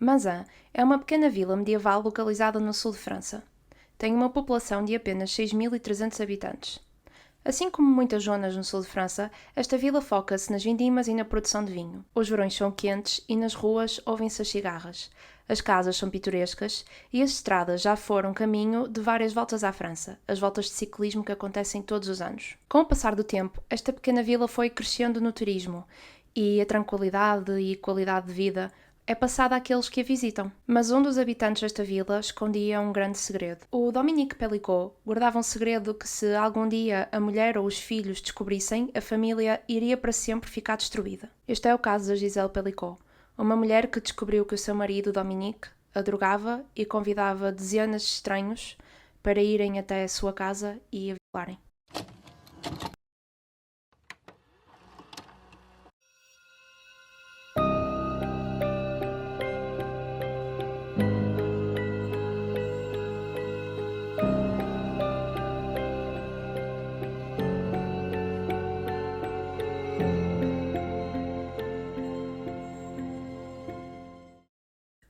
Mazan é uma pequena vila medieval localizada no sul de França. Tem uma população de apenas 6.300 habitantes. Assim como muitas zonas no sul de França, esta vila foca-se nas vindimas e na produção de vinho. Os verões são quentes e nas ruas ouvem-se as cigarras. As casas são pitorescas e as estradas já foram caminho de várias voltas à França, as voltas de ciclismo que acontecem todos os anos. Com o passar do tempo, esta pequena vila foi crescendo no turismo e a tranquilidade e qualidade de vida é passada àqueles que a visitam. Mas um dos habitantes desta vila escondia um grande segredo. O Dominique Pellicot guardava um segredo que, se algum dia a mulher ou os filhos descobrissem, a família iria para sempre ficar destruída. Este é o caso da Gisèle Pellicot, uma mulher que descobriu que o seu marido, Dominique, a drogava e convidava dezenas de estranhos para irem até a sua casa e a violarem.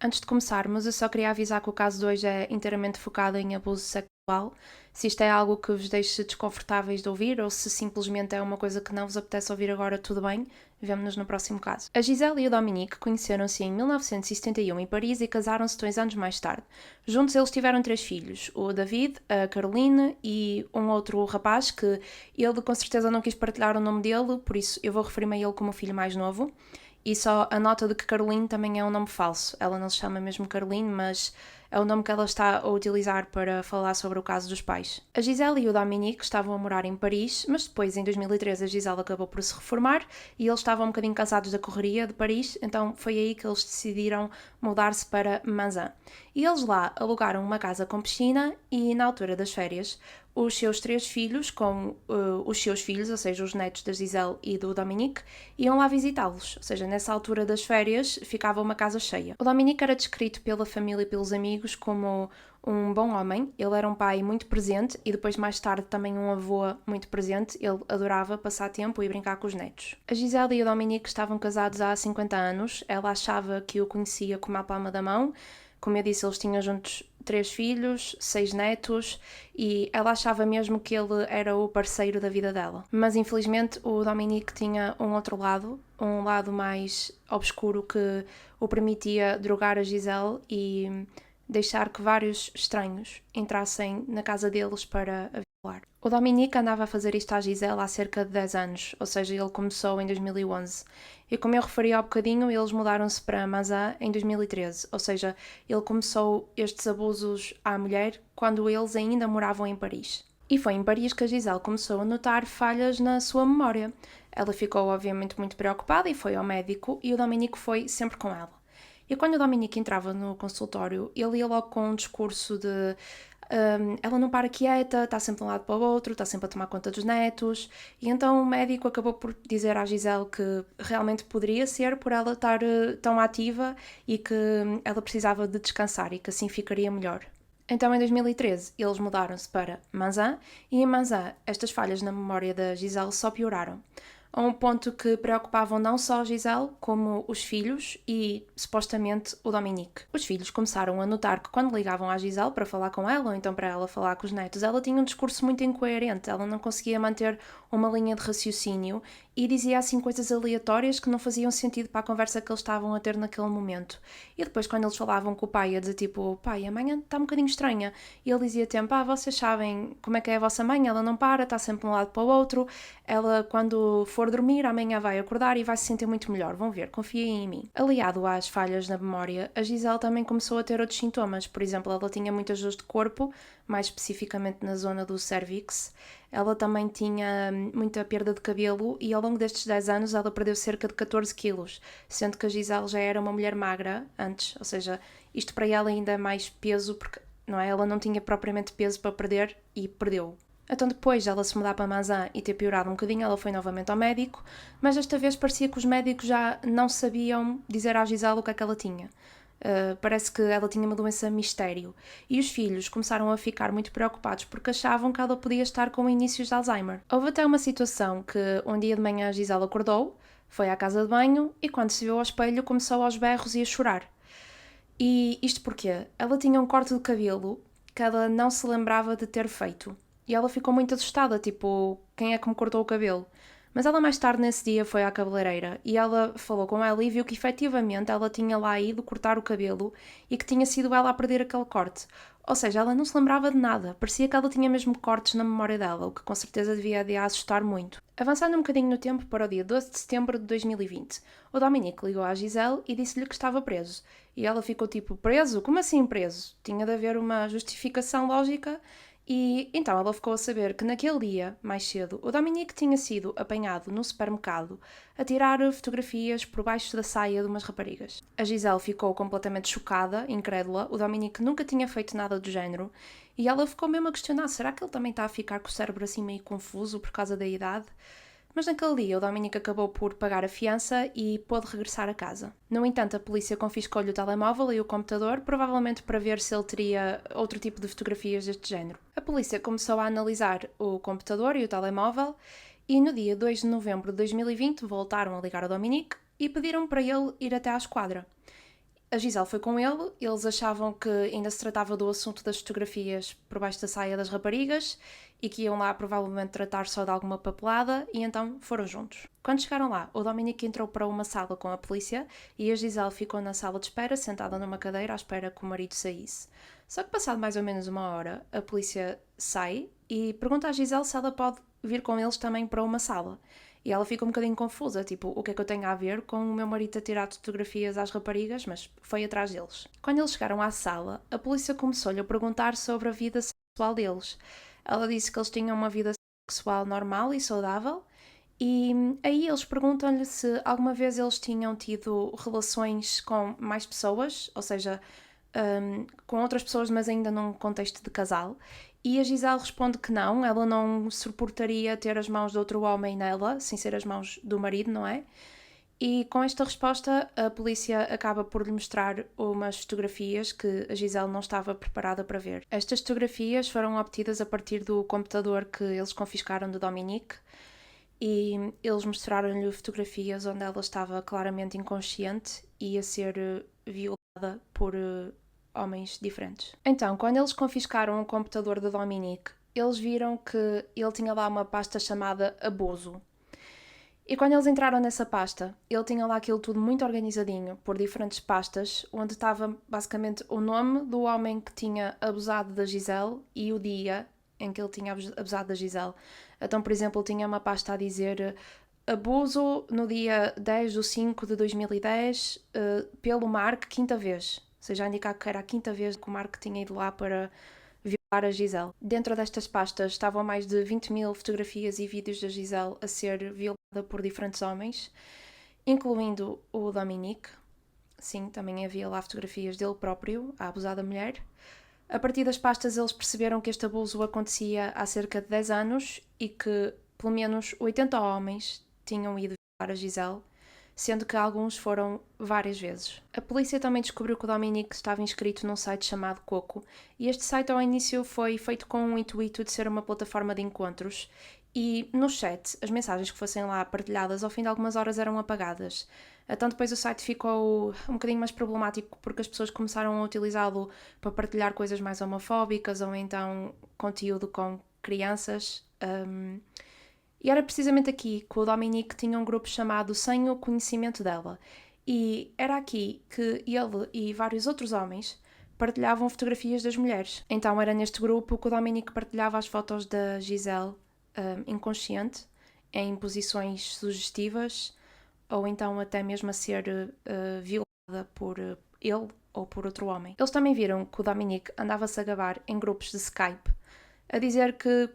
Antes de começarmos, eu só queria avisar que o caso de hoje é inteiramente focado em abuso sexual. Se isto é algo que vos deixe desconfortáveis de ouvir ou se simplesmente é uma coisa que não vos apetece ouvir agora, tudo bem. Vemo-nos no próximo caso. A Gisèle e o Dominique conheceram-se em 1971 em Paris e casaram-se 2 anos mais tarde. Juntos eles tiveram 3 filhos, o David, a Caroline e um outro rapaz que ele com certeza não quis partilhar o nome dele, por isso eu vou referir-me a ele como o filho mais novo. E só a nota de que Caroline também é um nome falso. Ela não se chama mesmo Caroline, mas é o nome que ela está a utilizar para falar sobre o caso dos pais. A Gisèle e o Dominique estavam a morar em Paris, mas depois, em 2013, a Gisèle acabou por se reformar e eles estavam um bocadinho cansados da correria de Paris, então foi aí que eles decidiram mudar-se para Mazan. E eles lá alugaram uma casa com piscina e, na altura das férias, os seus 3 filhos, com os seus filhos, ou seja, os netos da Gisèle e do Dominique, iam lá visitá-los. Ou seja, nessa altura das férias ficava uma casa cheia. O Dominique era descrito pela família e pelos amigos como um bom homem. Ele era um pai muito presente e depois mais tarde também um avô muito presente. Ele adorava passar tempo e brincar com os netos. A Gisèle e o Dominique estavam casados há 50 anos. Ela achava que o conhecia como a palma da mão. Como eu disse, eles tinham juntos 3 filhos, 6 netos e ela achava mesmo que ele era o parceiro da vida dela. Mas infelizmente o Dominique tinha um outro lado, um lado mais obscuro que o permitia drogar a Gisèle e deixar que vários estranhos entrassem na casa deles para a violar. O Dominique andava a fazer isto à Gisèle há cerca de 10 anos, ou seja, ele começou em 2011. E como eu referi há bocadinho, eles mudaram-se para Mazan em 2013, ou seja, ele começou estes abusos à mulher quando eles ainda moravam em Paris. E foi em Paris que a Gisèle começou a notar falhas na sua memória. Ela ficou obviamente muito preocupada e foi ao médico e o Dominique foi sempre com ela. E quando o Dominique entrava no consultório, ele ia logo com um discurso de ela não para quieta, está sempre de um lado para o outro, está sempre a tomar conta dos netos. E então o médico acabou por dizer à Gisèle que realmente poderia ser por ela estar tão ativa e que ela precisava de descansar e que assim ficaria melhor. Então, em 2013, eles mudaram-se para Mazan e em Mazan estas falhas na memória da Gisèle só pioraram. A um ponto que preocupavam não só a Gisèle, como os filhos e, supostamente, o Dominique. Os filhos começaram a notar que quando ligavam à Gisèle para falar com ela, ou então para ela falar com os netos, ela tinha um discurso muito incoerente, ela não conseguia manter uma linha de raciocínio e dizia assim coisas aleatórias que não faziam sentido para a conversa que eles estavam a ter naquele momento. E depois quando eles falavam com o pai, a dizer tipo, pai, a mãe está um bocadinho estranha, e ele dizia tempo, vocês sabem como é que é a vossa mãe, ela não para, está sempre de um lado para o outro, ela quando for dormir amanhã vai acordar e vai se sentir muito melhor, vão ver, confiem em mim. Aliado às falhas na memória, a Gisèle também começou a ter outros sintomas, por exemplo, ela tinha muitas dores de corpo, mais especificamente na zona do cérvix. Ela também tinha muita perda de cabelo e ao longo destes 10 anos ela perdeu cerca de 14 quilos, sendo que a Gisèle já era uma mulher magra antes, ou seja, isto para ela ainda é mais peso, porque não é? Ela não tinha propriamente peso para perder e perdeu. Então depois dela se mudar para Mazan e ter piorado um bocadinho, ela foi novamente ao médico, mas desta vez parecia que os médicos já não sabiam dizer à Gisèle o que é que ela tinha. Parece que ela tinha uma doença mistério. E os filhos começaram a ficar muito preocupados porque achavam que ela podia estar com inícios de Alzheimer. Houve até uma situação que um dia de manhã a Gisèle acordou, foi à casa de banho e quando se viu ao espelho começou aos berros e a chorar. E isto porquê? Ela tinha um corte de cabelo que ela não se lembrava de ter feito. E ela ficou muito assustada, tipo, quem é que me cortou o cabelo? Mas ela mais tarde nesse dia foi à cabeleireira e ela falou com ela e viu que efetivamente ela tinha lá ido cortar o cabelo e que tinha sido ela a perder aquele corte. Ou seja, ela não se lembrava de nada, parecia que ela tinha mesmo cortes na memória dela, o que com certeza devia de a assustar muito. Avançando um bocadinho no tempo para o dia 12 de setembro de 2020, o Dominique ligou à Gisele e disse-lhe que estava preso. E ela ficou tipo, preso? Como assim preso? Tinha de haver uma justificação lógica. E então ela ficou a saber que naquele dia, mais cedo, o Dominique tinha sido apanhado no supermercado a tirar fotografias por baixo da saia de umas raparigas. A Gisele ficou completamente chocada, incrédula, o Dominique nunca tinha feito nada do género e ela ficou mesmo a questionar, será que ele também está a ficar com o cérebro assim meio confuso por causa da idade? Mas naquele dia o Dominic acabou por pagar a fiança e pôde regressar a casa. No entanto, a polícia confiscou-lhe o telemóvel e o computador, provavelmente para ver se ele teria outro tipo de fotografias deste género. A polícia começou a analisar o computador e o telemóvel e no dia 2 de novembro de 2020 voltaram a ligar ao Dominic e pediram para ele ir até à esquadra. A Gisele foi com ele, eles achavam que ainda se tratava do assunto das fotografias por baixo da saia das raparigas e que iam lá provavelmente tratar só de alguma papelada e então foram juntos. Quando chegaram lá, o Dominic entrou para uma sala com a polícia e a Gisele ficou na sala de espera, sentada numa cadeira à espera que o marido saísse. Só que passado mais ou menos uma hora, a polícia sai e pergunta à Gisele se ela pode vir com eles também para uma sala. E ela fica um bocadinho confusa, tipo, o que é que eu tenho a ver com o meu marido a tirar fotografias às raparigas, mas foi atrás deles. Quando eles chegaram à sala, a polícia começou-lhe a perguntar sobre a vida sexual deles. Ela disse que eles tinham uma vida sexual normal e saudável, e aí eles perguntam-lhe se alguma vez eles tinham tido relações com mais pessoas, ou seja, com outras pessoas, mas ainda num contexto de casal. E a Gisele responde que não, ela não suportaria ter as mãos de outro homem nela, sem ser as mãos do marido, não é? E com esta resposta, a polícia acaba por lhe mostrar umas fotografias que a Gisele não estava preparada para ver. Estas fotografias foram obtidas a partir do computador que eles confiscaram do Dominique e eles mostraram-lhe fotografias onde ela estava claramente inconsciente e a ser violada por homens diferentes. Então, quando eles confiscaram o computador do Dominique, eles viram que ele tinha lá uma pasta chamada Abuso. E quando eles entraram nessa pasta, ele tinha lá aquilo tudo muito organizadinho, por diferentes pastas, onde estava basicamente o nome do homem que tinha abusado da Gisele e o dia em que ele tinha abusado da Gisele. Então, por exemplo, tinha uma pasta a dizer abuso no dia 10 de 5 de 2010 pelo Mark, quinta vez. Ou seja, a indicar que era a quinta vez que o Mark tinha ido lá para violar a Gisele. Dentro destas pastas estavam mais de 20 mil fotografias e vídeos da Gisele a ser violada por diferentes homens, incluindo o Dominique. Sim, também havia lá fotografias dele próprio a abusar da mulher. A partir das pastas eles perceberam que este abuso acontecia há cerca de 10 anos e que pelo menos 80 homens tinham ido violar a Gisele, sendo que alguns foram várias vezes. A polícia também descobriu que o Dominique estava inscrito num site chamado Coco, e este site ao início foi feito com o intuito de ser uma plataforma de encontros, e no chat as mensagens que fossem lá partilhadas ao fim de algumas horas eram apagadas. Então depois o site ficou um bocadinho mais problemático porque as pessoas começaram a utilizá-lo para partilhar coisas mais homofóbicas ou então conteúdo com crianças. E era precisamente aqui que o Dominique tinha um grupo chamado Sem o Conhecimento dela. E era aqui que ele e vários outros homens partilhavam fotografias das mulheres. Então era neste grupo que o Dominique partilhava as fotos da Gisele inconsciente, em posições sugestivas, ou então até mesmo a ser violada por ele ou por outro homem. Eles também viram que o Dominique andava-se a gabar em grupos de Skype, a dizer que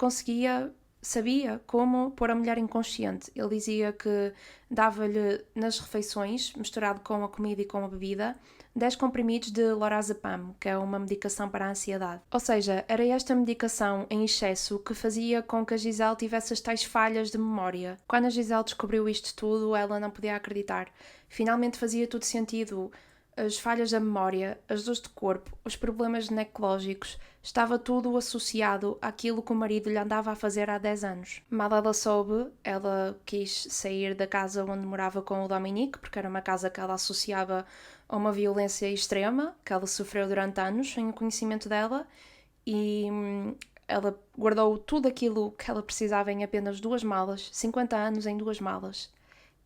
sabia como pôr a mulher inconsciente. Ele dizia que dava-lhe nas refeições, misturado com a comida e com a bebida, 10 comprimidos de lorazepam, que é uma medicação para a ansiedade. Ou seja, era esta medicação em excesso que fazia com que a Gisele tivesse as tais falhas de memória. Quando a Gisele descobriu isto tudo, ela não podia acreditar. Finalmente fazia tudo sentido. as falhas da memória, as dores de corpo, os problemas ginecológicos, estava tudo associado àquilo que o marido lhe andava a fazer há 10 anos. Mal ela soube, ela quis sair da casa onde morava com o Dominique, porque era uma casa que ela associava a uma violência extrema, que ela sofreu durante anos, sem o conhecimento dela, e ela guardou tudo aquilo que ela precisava em apenas 2 malas, 50 anos em 2 malas.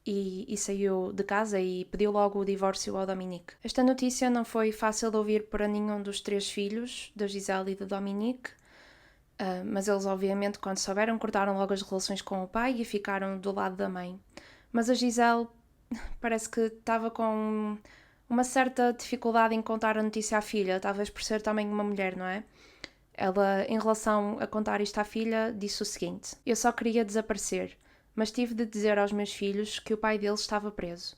E saiu de casa e pediu logo o divórcio ao Dominique. Esta notícia não foi fácil de ouvir para nenhum dos 3 filhos, da Gisele e do Dominique, mas eles obviamente quando souberam cortaram logo as relações com o pai e ficaram do lado da mãe. Mas a Gisele parece que estava com uma certa dificuldade em contar a notícia à filha, talvez por ser também uma mulher, não é? Ela, em relação a contar isto à filha, disse o seguinte: eu só queria desaparecer, mas tive de dizer aos meus filhos que o pai deles estava preso.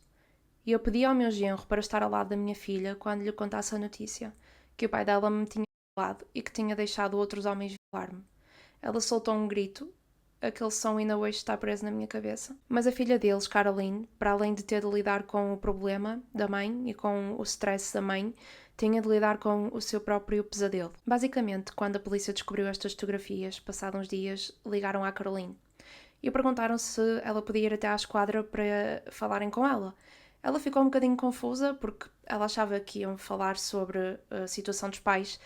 E eu pedi ao meu genro para estar ao lado da minha filha quando lhe contasse a notícia, que o pai dela me tinha violado e que tinha deixado outros homens violar-me. Ela soltou um grito, aquele som ainda hoje está preso na minha cabeça. Mas a filha deles, Caroline, para além de ter de lidar com o problema da mãe e com o stress da mãe, tinha de lidar com o seu próprio pesadelo. Basicamente, quando a polícia descobriu estas fotografias, passados uns dias, ligaram à Caroline e perguntaram se ela podia ir até à esquadra para falarem com ela. Ela ficou um bocadinho confusa porque ela achava que iam falar sobre a situação dos pais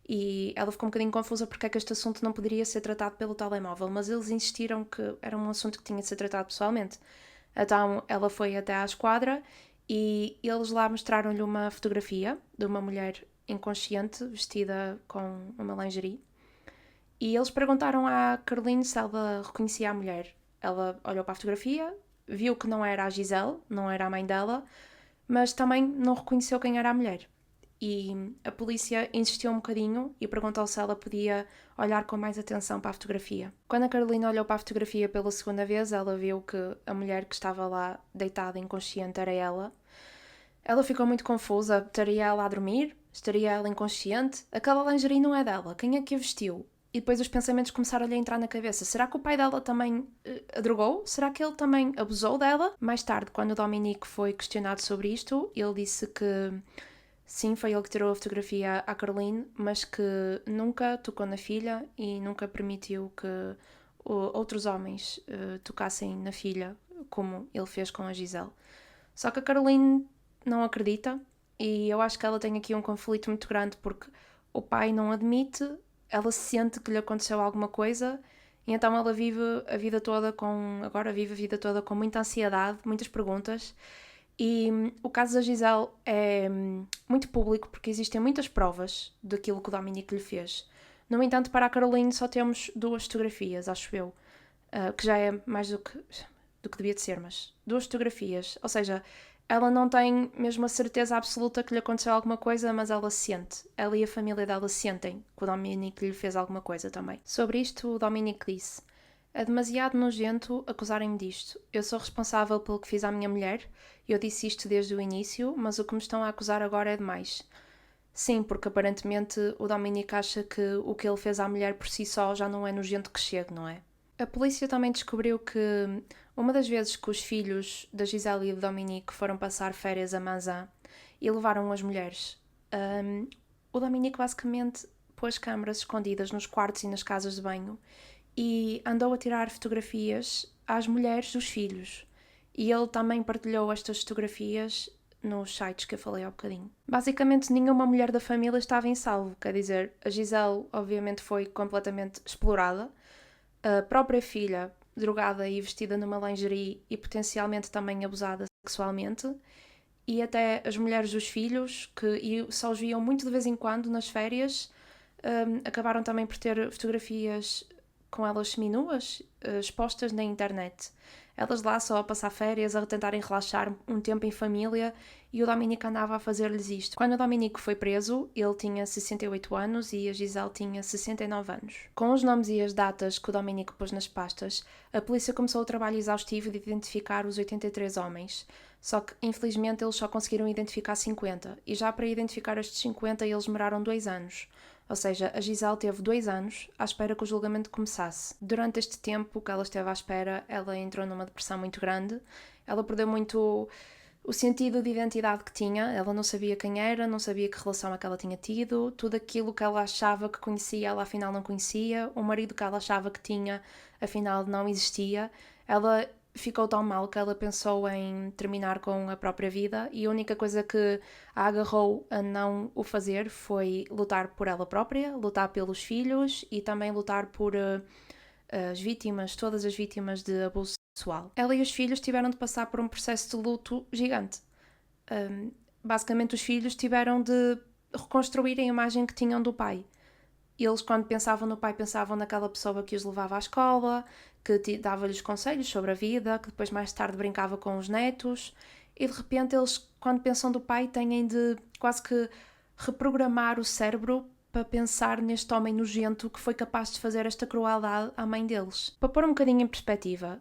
e ela ficou um bocadinho confusa porque é que este assunto não poderia ser tratado pelo telemóvel, mas eles insistiram que era um assunto que tinha de ser tratado pessoalmente. Então ela foi até à esquadra e eles lá mostraram-lhe uma fotografia de uma mulher inconsciente vestida com uma lingerie. E eles perguntaram à Caroline se ela reconhecia a mulher. Ela olhou para a fotografia, viu que não era a Gisele, não era a mãe dela, mas também não reconheceu quem era a mulher. E a polícia insistiu um bocadinho e perguntou se ela podia olhar com mais atenção para a fotografia. Quando a Carolina olhou para a fotografia pela segunda vez, ela viu que a mulher que estava lá deitada inconsciente era ela. Ela ficou muito confusa. Estaria ela a dormir? Estaria ela inconsciente? Aquela lingerie não é dela. Quem é que a vestiu? E depois os pensamentos começaram-lhe a entrar na cabeça. Será que o pai dela também a drogou? Será que ele também abusou dela? Mais tarde, quando o Dominique foi questionado sobre isto, ele disse que sim, foi ele que tirou a fotografia à Caroline, mas que nunca tocou na filha e nunca permitiu que outros homens tocassem na filha, como ele fez com a Gisele. Só que a Caroline não acredita e eu acho que ela tem aqui um conflito muito grande porque o pai não admite, ela sente que lhe aconteceu alguma coisa e então ela vive a vida toda com muita ansiedade, muitas perguntas. E o caso da Gisele é muito público porque existem muitas provas daquilo que o Dominique lhe fez. No entanto, para a Caroline só temos 2 fotografias, acho eu, que já é mais do que devia de ser, mas 2 fotografias. Ou seja, ela não tem mesmo a certeza absoluta que lhe aconteceu alguma coisa, mas ela sente. Ela e a família dela sentem que o Dominique lhe fez alguma coisa também. Sobre isto, o Dominique disse: é demasiado nojento acusarem-me disto. Eu sou responsável pelo que fiz à minha mulher. Eu disse isto desde o início, mas o que me estão a acusar agora é demais. Sim, porque aparentemente o Dominique acha que o que ele fez à mulher por si só já não é nojento que chegue, não é? A polícia também descobriu que uma das vezes que os filhos da Gisele e do Dominique foram passar férias a Manzan e levaram as mulheres, o Dominique basicamente pôs câmaras escondidas nos quartos e nas casas de banho e andou a tirar fotografias às mulheres dos filhos. E ele também partilhou estas fotografias nos sites que eu falei há bocadinho. Basicamente, nenhuma mulher da família estava em salvo. Quer dizer, a Gisele obviamente foi completamente explorada. A própria filha, drogada e vestida numa lingerie e potencialmente também abusada sexualmente. E até as mulheres dos filhos, que só os viam muito de vez em quando nas férias, acabaram também por ter fotografias com elas seminuas, expostas na internet. Elas lá só a passar férias, a tentarem relaxar um tempo em família, e o Dominique andava a fazer-lhes isto. Quando o Dominique foi preso, ele tinha 68 anos e a Gisele tinha 69 anos. Com os nomes e as datas que o Dominique pôs nas pastas, a polícia começou o trabalho exaustivo de identificar os 83 homens. Só que, infelizmente, eles só conseguiram identificar 50, e já para identificar estes 50 eles demoraram 2 anos. Ou seja, a Gisele teve 2 anos à espera que o julgamento começasse. Durante este tempo que ela esteve à espera, ela entrou numa depressão muito grande. Ela perdeu muito o sentido de identidade que tinha. Ela não sabia quem era, não sabia que relação é que ela tinha tido, tudo aquilo que ela achava que conhecia, ela afinal não conhecia, o marido que ela achava que tinha, afinal não existia. Ela ficou tão mal que ela pensou em terminar com a própria vida e a única coisa que a agarrou a não o fazer foi lutar por ela própria, lutar pelos filhos e também lutar por as vítimas, todas as vítimas de abuso sexual. Ela e os filhos tiveram de passar por um processo de luto gigante. Basicamente, os filhos tiveram de reconstruir a imagem que tinham do pai. Eles, quando pensavam no pai, pensavam naquela pessoa que os levava à escola, que dava-lhes conselhos sobre a vida, que depois mais tarde brincava com os netos. E de repente, eles, quando pensam do pai, têm de quase que reprogramar o cérebro para pensar neste homem nojento que foi capaz de fazer esta crueldade à mãe deles. Para pôr um bocadinho em perspectiva,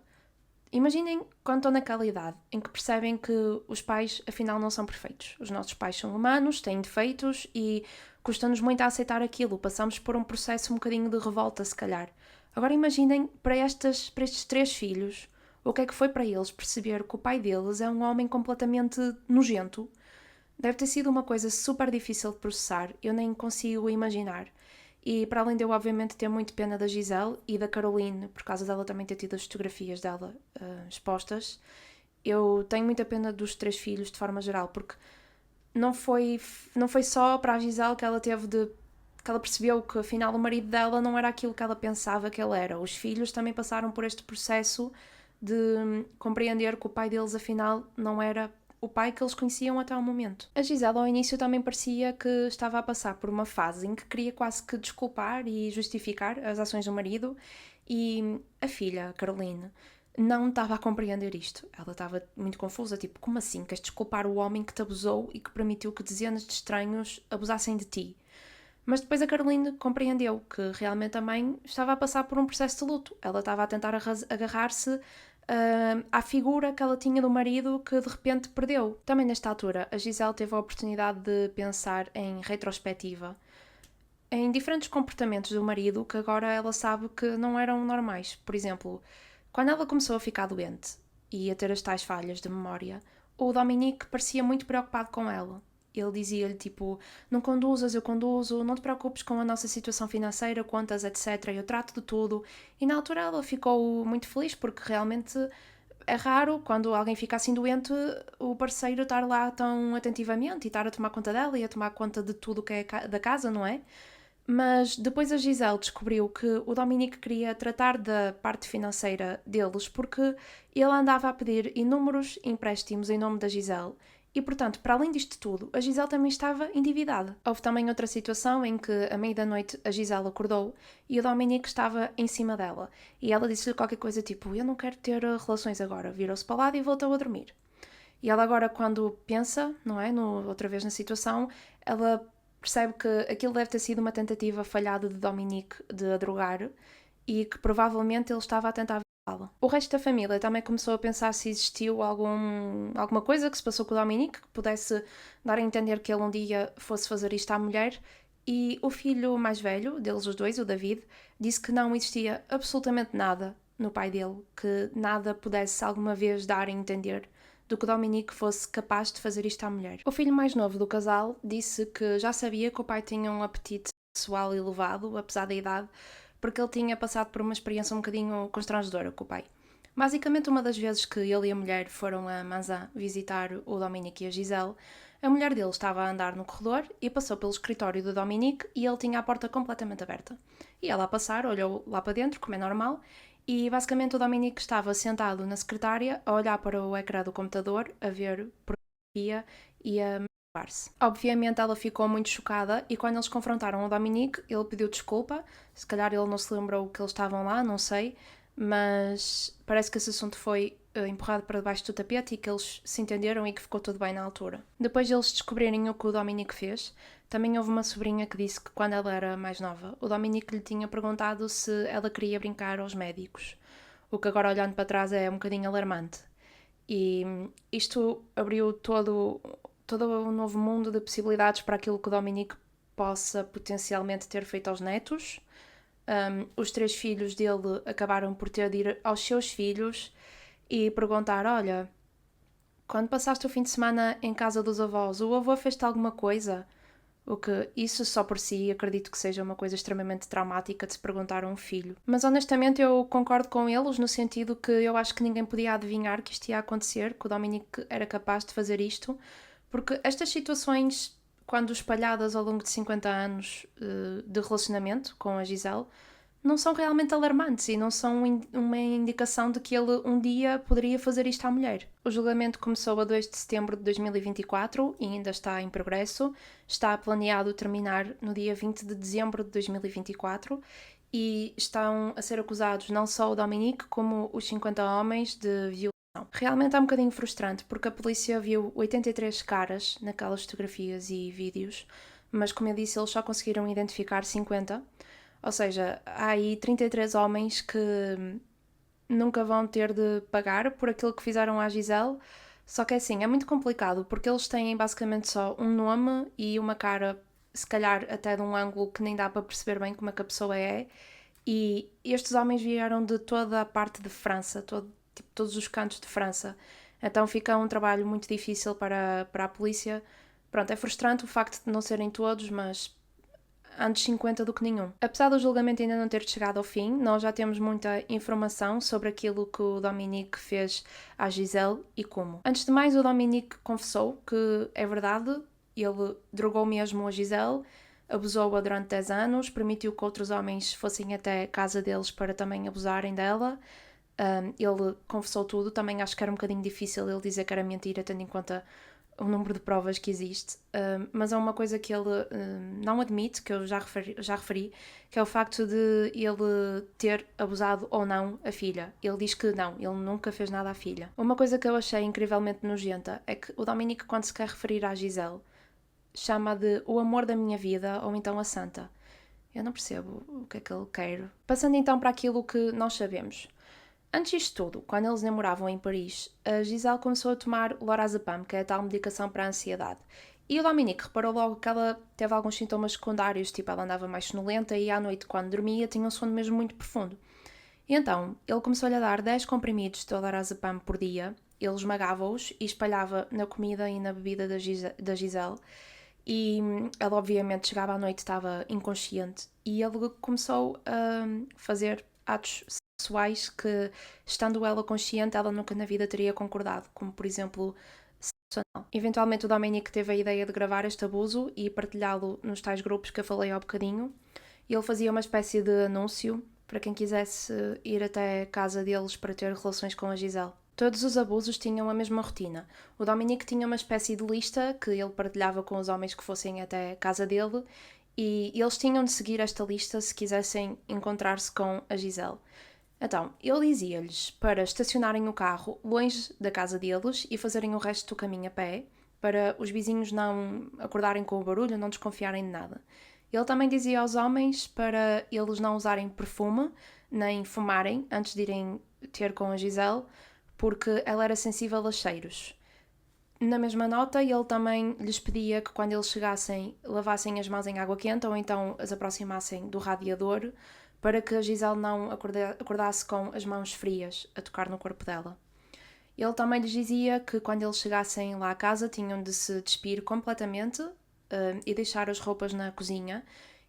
imaginem quando estão naquela idade em que percebem que os pais afinal não são perfeitos. Os nossos pais são humanos, têm defeitos e custa-nos muito a aceitar aquilo. Passamos por um processo um bocadinho de revolta, se calhar. Agora imaginem para estes 3 filhos o que é que foi para eles perceber que o pai deles é um homem completamente nojento. Deve ter sido uma coisa super difícil de processar, eu nem consigo imaginar. E para além de eu, obviamente, ter muito pena da Gisele e da Caroline, por causa dela também ter tido as fotografias dela expostas, eu tenho muita pena dos 3 filhos de forma geral, porque não foi só para a Gisele que ela teve de. Que ela percebeu que afinal o marido dela não era aquilo que ela pensava que ele era. Os filhos também passaram por este processo de compreender que o pai deles afinal não era o pai que eles conheciam até ao momento. A Gisela ao início também parecia que estava a passar por uma fase em que queria quase que desculpar e justificar as ações do marido e a filha, a Caroline, não estava a compreender isto. Ela estava muito confusa, tipo, como assim? Queres desculpar o homem que te abusou e que permitiu que dezenas de estranhos abusassem de ti? Mas depois a Caroline compreendeu que realmente a mãe estava a passar por um processo de luto. Ela estava a tentar agarrar-se à figura que ela tinha do marido que de repente perdeu. Também nesta altura, a Gisele teve a oportunidade de pensar em retrospectiva em diferentes comportamentos do marido que agora ela sabe que não eram normais. Por exemplo, quando ela começou a ficar doente e a ter as tais falhas de memória, o Dominique parecia muito preocupado com ela. Ele dizia-lhe tipo, não conduzas, eu conduzo, não te preocupes com a nossa situação financeira, contas, etc. Eu trato de tudo. E na altura ela ficou muito feliz porque realmente é raro quando alguém fica assim doente o parceiro estar lá tão atentivamente e estar a tomar conta dela e a tomar conta de tudo que é da casa, não é? Mas depois a Gisele descobriu que o Dominique queria tratar da parte financeira deles porque ele andava a pedir inúmeros empréstimos em nome da Gisele e, portanto, para além disto tudo, a Gisele também estava endividada. Houve também outra situação em que, à meia da noite, a Gisele acordou e o Dominique estava em cima dela. E ela disse-lhe qualquer coisa tipo, eu não quero ter relações agora. Virou-se para o lado e voltou a dormir. E ela agora, quando pensa, não é, outra vez na situação, ela percebe que aquilo deve ter sido uma tentativa falhada de Dominique de a drogar e que provavelmente ele estava a tentar violá-la. O resto da família também começou a pensar se existiu alguma coisa que se passou com o Dominique que pudesse dar a entender que ele um dia fosse fazer isto à mulher e o filho mais velho deles os dois, o David, disse que não existia absolutamente nada no pai dele, que nada pudesse alguma vez dar a entender do que Dominique fosse capaz de fazer isto à mulher. O filho mais novo do casal disse que já sabia que o pai tinha um apetite sexual elevado, apesar da idade, porque ele tinha passado por uma experiência um bocadinho constrangedora com o pai. Basicamente, uma das vezes que ele e a mulher foram a Manzan visitar o Dominique e a Gisele, a mulher dele estava a andar no corredor e passou pelo escritório do Dominique e ele tinha a porta completamente aberta. E ela a passar, olhou lá para dentro, como é normal, e basicamente o Dominique estava sentado na secretária a olhar para o ecrã do computador, a ver pornografia e a masturbar-se. Obviamente ela ficou muito chocada e quando eles confrontaram o Dominique, ele pediu desculpa, se calhar ele não se lembrou que eles estavam lá, não sei, mas parece que esse assunto foi empurrado para debaixo do tapete e que eles se entenderam e que ficou tudo bem na altura. Depois de eles descobrirem o que o Dominique fez, também houve uma sobrinha que disse que quando ela era mais nova, o Dominique lhe tinha perguntado se ela queria brincar aos médicos, o que agora olhando para trás é um bocadinho alarmante. E isto abriu todo um novo mundo de possibilidades para aquilo que o Dominique possa potencialmente ter feito aos netos. Os 3 filhos dele acabaram por ter de ir aos seus filhos e perguntar, olha, Quando passaste o fim de semana em casa dos avós, o avô fez-te alguma coisa? O que, isso só por si, acredito que seja uma coisa extremamente traumática de se perguntar a um filho. Mas honestamente eu concordo com eles no sentido que eu acho que ninguém podia adivinhar que isto ia acontecer, que o Dominique era capaz de fazer isto, porque estas situações, quando espalhadas ao longo de 50 anos de relacionamento com a Gisele, não são realmente alarmantes e não são uma indicação de que ele um dia poderia fazer isto à mulher. O julgamento começou a 2 de setembro de 2024 e ainda está em progresso. Está planeado terminar no dia 20 de dezembro de 2024 e estão a ser acusados não só o Dominique como os 50 homens de violação. Realmente é um bocadinho frustrante porque a polícia viu 83 caras naquelas fotografias e vídeos, mas como eu disse, eles só conseguiram identificar 50. Ou seja, há aí 33 homens que nunca vão ter de pagar por aquilo que fizeram à Gisele. Só que é assim, é muito complicado porque eles têm basicamente só um nome e uma cara, se calhar até de um ângulo que nem dá para perceber bem como é que a pessoa é. E estes homens vieram de toda a parte de França, tipo, todos os cantos de França. Então fica um trabalho muito difícil para a polícia. Pronto, é frustrante o facto de não serem todos, mas antes 50 do que nenhum. Apesar do julgamento ainda não ter chegado ao fim, nós já temos muita informação sobre aquilo que o Dominique fez à Gisele e como. Antes de mais, o Dominique confessou que é verdade, ele drogou mesmo a Gisele, abusou-a durante 10 anos, permitiu que outros homens fossem até a casa deles para também abusarem dela. Ele confessou tudo, também acho que era um bocadinho difícil ele dizer que era mentira, tendo em conta o número de provas que existe, mas é uma coisa que ele não admite, que eu já referi, que é o facto de ele ter abusado ou não a filha. Ele diz que não, ele nunca fez nada à filha. Uma coisa que eu achei incrivelmente nojenta é que o Dominique, quando se quer referir à Gisele, chama de o amor da minha vida ou então a santa. Eu não percebo o que é que ele quer. Passando então para aquilo que nós sabemos. Antes disto tudo, quando eles namoravam em Paris, a Gisele começou a tomar lorazepam, que é a tal medicação para a ansiedade. E o Dominique reparou logo que ela teve alguns sintomas secundários, tipo ela andava mais sonolenta e à noite, quando dormia, tinha um sono mesmo muito profundo. E então, ele começou-lhe a dar 10 comprimidos de lorazepam por dia, ele esmagava-os e espalhava na comida e na bebida da Gisele. E ela obviamente chegava à noite, estava inconsciente, e ele começou a fazer atos sexuais que, estando ela consciente, ela nunca na vida teria concordado, como por exemplo sexo anal. Eventualmente o Dominique teve a ideia de gravar este abuso e partilhá-lo nos tais grupos que eu falei há bocadinho. Ele fazia uma espécie de anúncio para quem quisesse ir até a casa deles para ter relações com a Gisele. Todos os abusos tinham a mesma rotina. O Dominique tinha uma espécie de lista que ele partilhava com os homens que fossem até a casa dele e eles tinham de seguir esta lista se quisessem encontrar-se com a Gisele. Então, ele dizia-lhes para estacionarem o carro longe da casa deles e fazerem o resto do caminho a pé, para os vizinhos não acordarem com o barulho, não desconfiarem de nada. Ele também dizia aos homens para eles não usarem perfume, nem fumarem antes de irem ter com a Gisele, porque ela era sensível a cheiros. Na mesma nota, ele também lhes pedia que quando eles chegassem, lavassem as mãos em água quente ou então as aproximassem do radiador para que a Gisele não acordasse com as mãos frias a tocar no corpo dela. Ele também lhes dizia que quando eles chegassem lá à casa tinham de se despir completamente e deixar as roupas na cozinha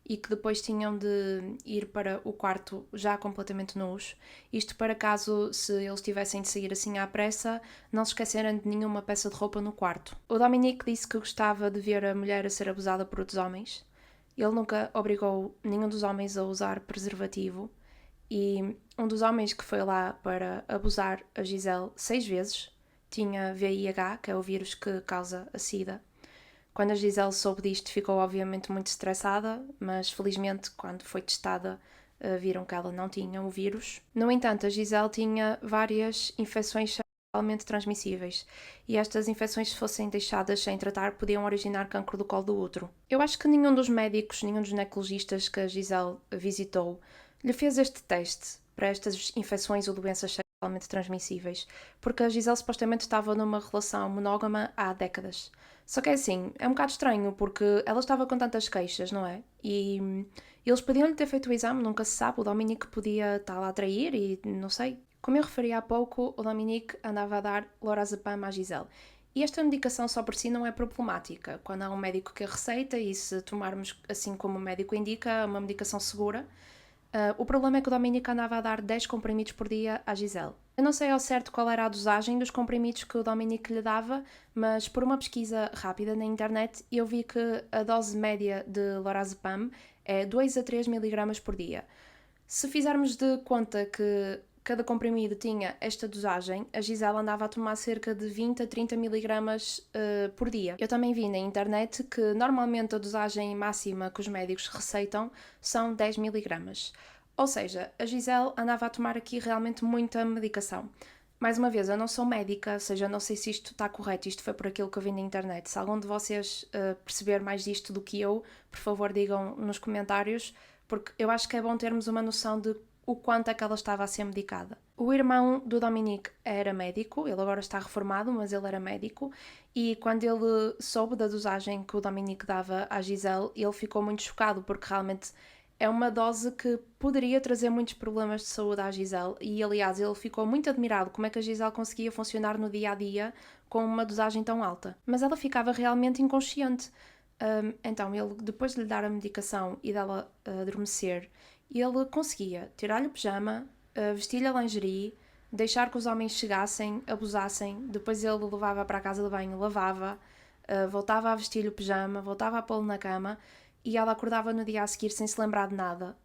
e que depois tinham de ir para o quarto já completamente nus. Isto para caso, se eles tivessem de sair assim à pressa, não se esquecerem de nenhuma peça de roupa no quarto. O Dominique disse que gostava de ver a mulher a ser abusada por outros homens. Ele nunca obrigou nenhum dos homens a usar preservativo e um dos homens que foi lá para abusar a Gisele 6 vezes tinha VIH, que é o vírus que causa a SIDA. Quando a Gisele soube disto, ficou obviamente muito estressada, mas felizmente, quando foi testada, viram que ela não tinha o vírus. No entanto, a Gisele tinha várias infecções sexualmente transmissíveis e estas infecções, se fossem deixadas sem tratar, podiam originar cancro do colo do útero. Eu acho que nenhum dos médicos, nenhum dos ginecologistas que a Gisele visitou lhe fez este teste para estas infecções ou doenças sexualmente transmissíveis, porque a Gisele supostamente estava numa relação monógama há décadas. Só que é assim, é um bocado estranho porque ela estava com tantas queixas, não é? E eles podiam-lhe ter feito o exame, nunca se sabe, o Dominique podia estar lá a trair e não sei. Como eu referi há pouco, o Dominique andava a dar lorazepam à Gisele. E esta medicação só por si não é problemática. Quando há um médico que a receita e se tomarmos assim como o médico indica, é uma medicação segura. O problema é que o Dominique andava a dar 10 comprimidos por dia à Gisele. Eu não sei ao certo qual era a dosagem dos comprimidos que o Dominique lhe dava, mas por uma pesquisa rápida na internet eu vi que a dose média de lorazepam é 2 a 3 miligramas por dia. Se fizermos de conta que cada comprimido tinha esta dosagem, a Gisela andava a tomar cerca de 20 a 30 miligramas por dia. Eu também vi na internet que normalmente a dosagem máxima que os médicos receitam são 10 miligramas. Ou seja, a Gisele andava a tomar aqui realmente muita medicação. Mais uma vez, eu não sou médica, ou seja, não sei se isto está correto, isto foi por aquilo que eu vi na internet. Se algum de vocês perceber mais disto do que eu, por favor digam nos comentários, porque eu acho que é bom termos uma noção de o quanto é que ela estava a ser medicada. O irmão do Dominique era médico, ele agora está reformado, mas ele era médico, e quando ele soube da dosagem que o Dominique dava à Gisele, ele ficou muito chocado, porque realmente é uma dose que poderia trazer muitos problemas de saúde à Gisele, e aliás ele ficou muito admirado como é que a Gisele conseguia funcionar no dia a dia com uma dosagem tão alta. Mas ela ficava realmente inconsciente. Então ele, depois de lhe dar a medicação e dela adormecer, ele conseguia tirar-lhe o pijama, vestir-lhe a lingerie, deixar que os homens chegassem, abusassem, depois ele levava para a casa de banho, lavava, voltava a vestir-lhe o pijama, voltava a pô-lo na cama e ela acordava no dia a seguir sem se lembrar de nada.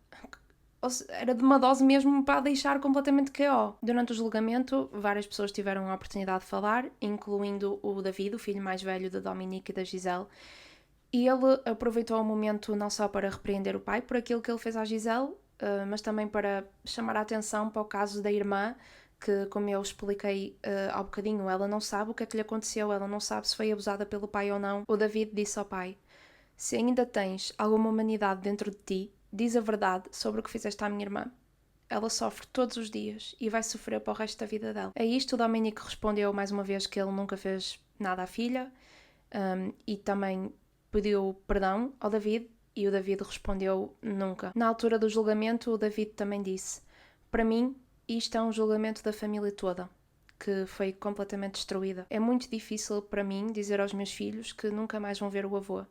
Era de uma dose mesmo para deixar completamente KO. Durante o julgamento, várias pessoas tiveram a oportunidade de falar, incluindo o David, o filho mais velho da Dominique e da Gisele, e ele aproveitou o momento não só para repreender o pai por aquilo que ele fez à Gisele, mas também para chamar a atenção para o caso da irmã, que, como eu expliquei há bocadinho, ela não sabe o que é que lhe aconteceu, ela não sabe se foi abusada pelo pai ou não. O David disse ao pai: se ainda tens alguma humanidade dentro de ti, diz a verdade sobre o que fizeste à minha irmã. Ela sofre todos os dias e vai sofrer para o resto da vida dela. A isto o Dominique respondeu mais uma vez que ele nunca fez nada à filha, e também pediu perdão ao David e o David respondeu nunca. Na altura do julgamento, o David também disse: para mim, isto é um julgamento da família toda, que foi completamente destruída. É muito difícil para mim dizer aos meus filhos que nunca mais vão ver o avô.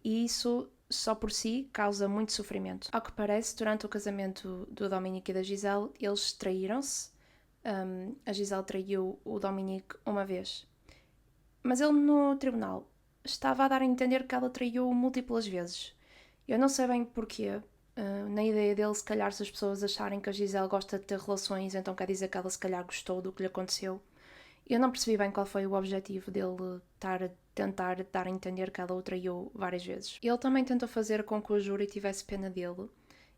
E isso só por si causa muito sofrimento. Ao que parece, durante o casamento do Dominique e da Gisele, eles traíram-se. A Gisele traiu o Dominique uma vez. Mas ele no tribunal estava a dar a entender que ela traiu múltiplas vezes. Eu não sei bem porquê. Na ideia dele, se calhar, se as pessoas acharem que a Gisele gosta de ter relações, então quer dizer que ela se calhar gostou do que lhe aconteceu. Eu não percebi bem qual foi o objetivo dele estar a tentar dar a entender que ela o traiu várias vezes. Ele também tentou fazer com que o júri tivesse pena dele.